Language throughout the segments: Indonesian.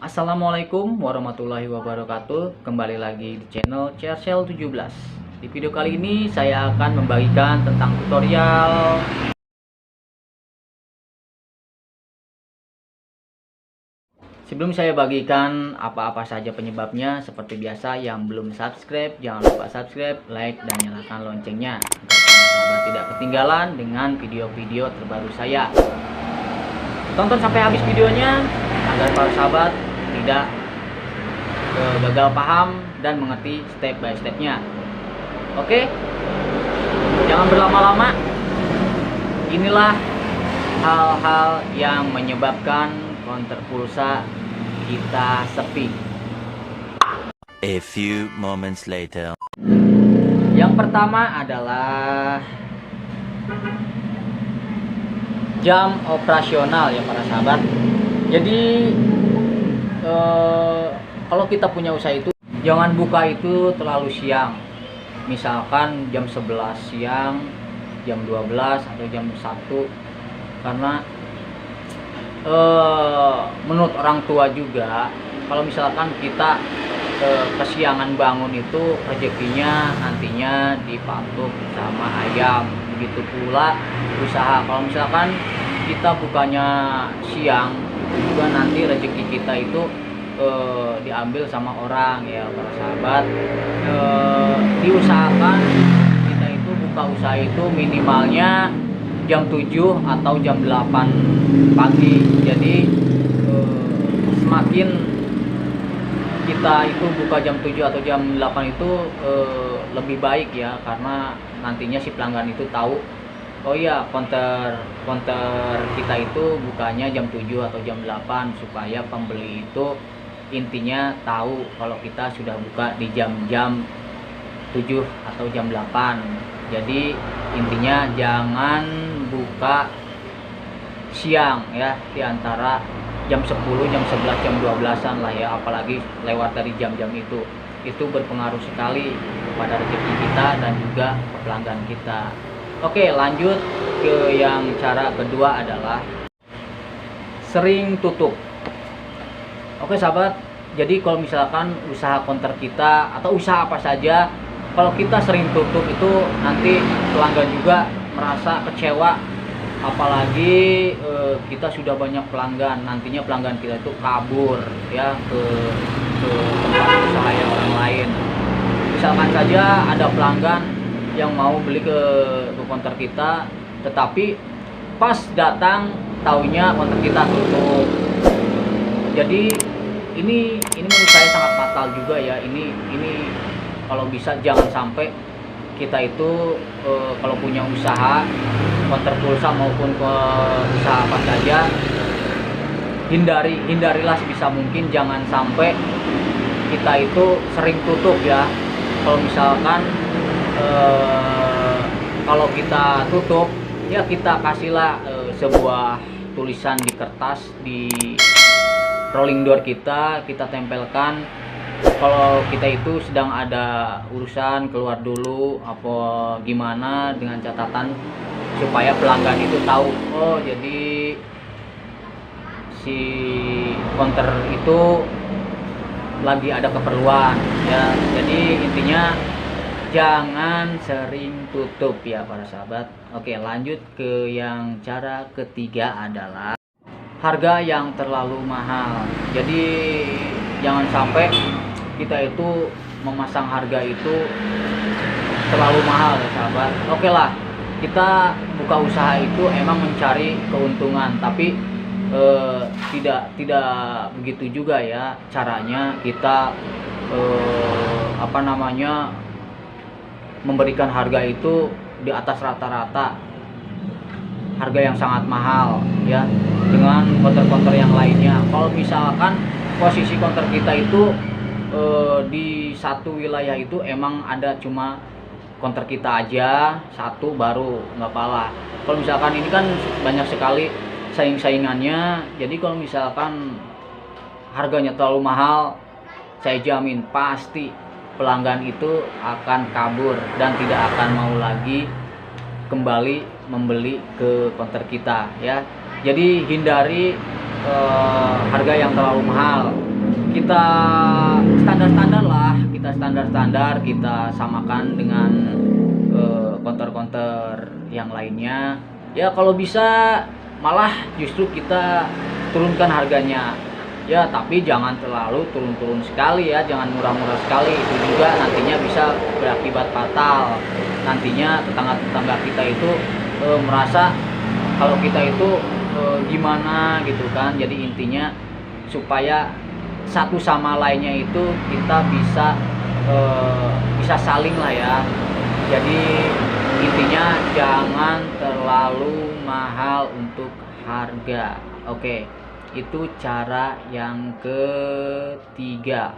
Assalamualaikum warahmatullahi wabarakatuh. Kembali lagi di channel Cercel 17. Di video kali ini saya akan membagikan tentang tutorial. Sebelum saya bagikan apa-apa saja penyebabnya, seperti biasa yang belum subscribe, jangan lupa subscribe, like, dan nyalakan loncengnya agar sahabat tidak ketinggalan dengan video-video terbaru saya. Tonton sampai habis videonya agar para sahabat tidak gagal paham dan mengerti step by stepnya. Oke, jangan berlama-lama. Inilah hal-hal yang menyebabkan counter pulsa kita sepi. A few moments later. Yang pertama adalah jam operasional ya para sahabat. Jadi kalau kita punya usaha itu jangan buka itu terlalu siang. Misalkan jam 11 siang, jam 12 atau jam 1, karena menurut orang tua juga kalau misalkan kita kesiangan bangun itu rezekinya nantinya dipatuk sama ayam. Begitu pula usaha, kalau misalkan kita bukanya siang juga nanti rezeki kita itu diambil sama orang ya para sahabat. Diusahakan kita itu buka usaha itu minimalnya jam 7 atau jam 8 pagi. Jadi semakin kita itu buka jam 7 atau jam 8 itu lebih baik ya, karena nantinya si pelanggan itu tahu, oh iya konter kita itu bukanya jam 7 atau jam 8, supaya pembeli itu intinya tahu kalau kita sudah buka di jam-jam 7 atau jam 8. Jadi intinya jangan buka siang ya, di antara jam 10, jam 11, jam 12-an lah ya, apalagi lewat dari jam-jam itu berpengaruh sekali kepada rezeki kita dan juga ke pelanggan kita. Oke, lanjut ke yang cara kedua adalah sering tutup. Oke sahabat, jadi kalau misalkan usaha counter kita atau usaha apa saja, kalau kita sering tutup itu nanti pelanggan juga merasa kecewa. Apalagi kita sudah banyak pelanggan, nantinya pelanggan kita itu kabur ya ke tempat usaha yang orang lain. Misalkan saja ada pelanggan yang mau beli ke counter kita, tetapi pas datang taunya counter kita tutup. Jadi ini menurut saya sangat fatal juga ya. Ini kalau bisa jangan sampai kita itu kalau punya usaha counter pulsa maupun ke usaha apa saja, hindarilah sebisa mungkin jangan sampai kita itu sering tutup ya. Kalau misalkan kalau kita tutup ya, kita kasihlah sebuah tulisan di kertas di rolling door kita tempelkan kalau kita itu sedang ada urusan keluar dulu apa gimana, dengan catatan supaya pelanggan itu tahu, oh jadi si counter itu lagi ada keperluan ya. Jadi intinya jangan sering tutup ya para sahabat. Oke, lanjut ke yang cara ketiga adalah harga yang terlalu mahal. Jadi jangan sampai kita itu memasang harga itu terlalu mahal ya sahabat. Oke lah, kita buka usaha itu emang mencari keuntungan, tapi tidak begitu juga ya caranya. Kita memberikan harga itu di atas rata-rata, harga yang sangat mahal ya, dengan counter-counter yang lainnya. Kalau misalkan posisi counter kita itu di satu wilayah itu emang ada cuma counter kita aja satu, baru nggak apa-apa. Kalau misalkan ini kan banyak sekali saing-saingannya, jadi kalau misalkan harganya terlalu mahal, saya jamin pasti pelanggan itu akan kabur dan tidak akan mau lagi kembali membeli ke counter kita ya. Jadi hindari harga yang terlalu mahal. kita standar-standar lah, kita samakan dengan counter-counter yang lainnya. Ya kalau bisa malah justru kita turunkan harganya. Ya tapi jangan terlalu turun-turun sekali ya, jangan murah-murah sekali, itu juga nantinya bisa berakibat fatal. Nantinya tetangga-tetangga kita itu merasa kalau kita itu gimana gitu kan. Jadi intinya supaya satu sama lainnya itu kita bisa saling lah ya. Jadi intinya jangan terlalu mahal untuk harga. Oke, itu cara yang ketiga.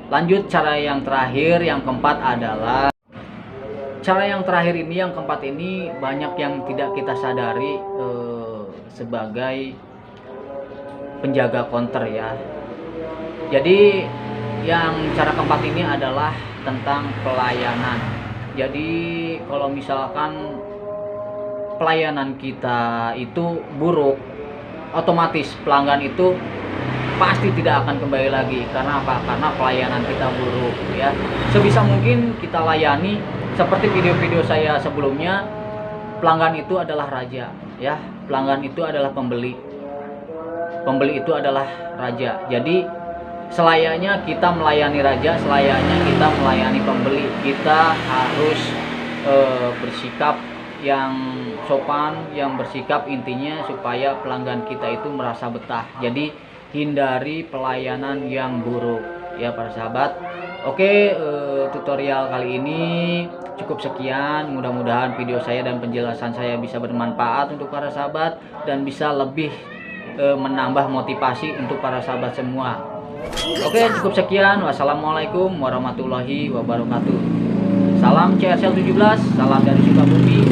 Lanjut cara yang terakhir, yang keempat adalah cara yang terakhir ini, yang keempat ini banyak yang tidak kita sadari sebagai penjaga counter ya. Jadi yang cara keempat ini adalah tentang pelayanan. Jadi kalau misalkan pelayanan kita itu buruk, otomatis pelanggan itu pasti tidak akan kembali lagi. Karena apa? Karena pelayanan kita buruk ya. Sebisa mungkin kita layani seperti video-video saya sebelumnya. Pelanggan itu adalah raja ya. Pelanggan itu adalah pembeli. Pembeli itu adalah raja. Jadi selayaknya kita melayani raja, selayaknya kita melayani pembeli. Kita harus bersikap yang sopan, yang bersikap intinya supaya pelanggan kita itu merasa betah. Jadi hindari pelayanan yang buruk ya para sahabat. Oke, tutorial kali ini cukup sekian. Mudah-mudahan video saya dan penjelasan saya bisa bermanfaat untuk para sahabat dan bisa lebih menambah motivasi untuk para sahabat semua. Oke, cukup sekian. Wassalamualaikum warahmatullahi wabarakatuh. Salam CSL 17, salam dari Sukabumi.